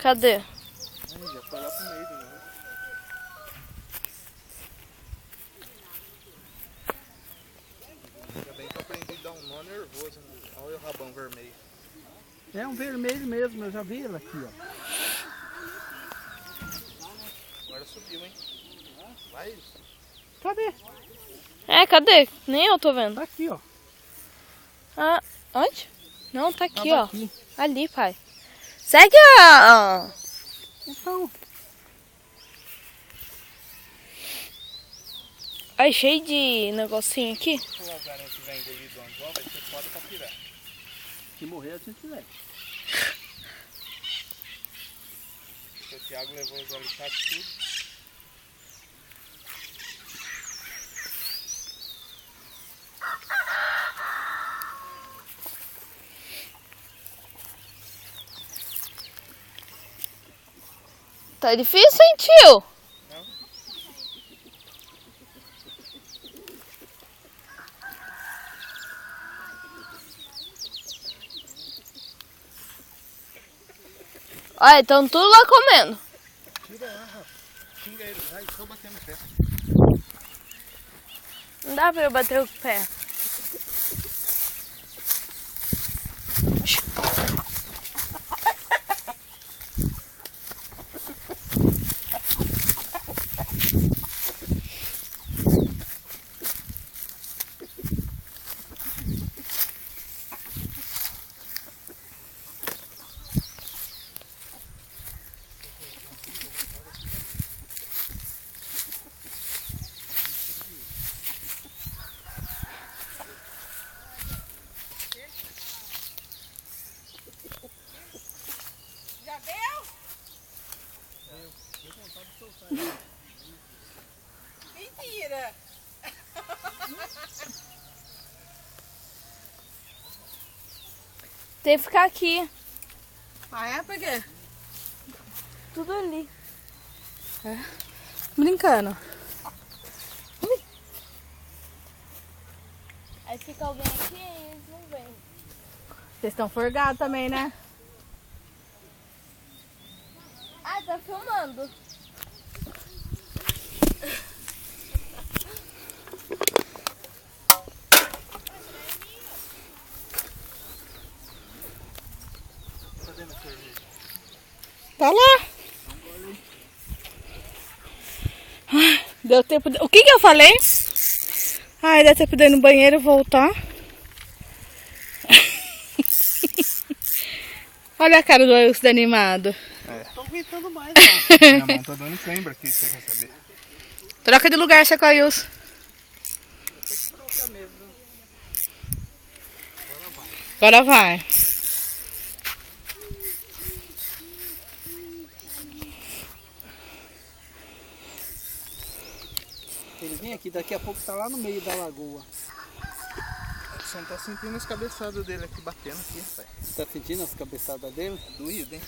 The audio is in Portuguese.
Cadê? Já foi lá pro meio de novo. Ainda bem que eu aprendi a dar um nó nervoso. Olha o rabão vermelho. É um vermelho mesmo, eu já vi ele aqui, ó. Agora subiu, hein? Vai. Cadê? Cadê? Nem eu tô vendo. Tá aqui, ó. Ah, onde? Não, tá aqui, Tava ó. aqui. Ali, pai. Segue a... Então, Ai, cheio de negocinho aqui. Se o azarão tiver engolido o anzol, vai ser foda pra tirar. se morrer a gente vai. Porque o Thiago levou os alicates tudo. Tá difícil, hein, tio? Não? Olha, estão tudo lá comendo. Tira lá, Rafa. Xinga ele. Vai, só bater no pé. Não dá pra eu bater o pé. Já deu? Mentira! Tem que ficar aqui. Ah, é? Por quê? Tudo ali. Brincando. Aí fica alguém aqui e eles não vêm. Vocês estão forgados também, né? Ah, tá filmando. Cadê minha cerveja? Tá lá. Deu tempo de... O que eu falei? Ai, deu tempo de ir no banheiro e voltar. Olha a cara do Wilson animado. Tô aguentando mais, Minha mão tá dando cãibra aqui, você quer saber? Troca de lugar, seu Wilson. Agora vai. Ele vem aqui, daqui a pouco tá lá no meio da lagoa. Você não tá sentindo as cabeçadas dele aqui batendo aqui, rapaz. Tá sentindo as cabeçadas dele? Doído, hein?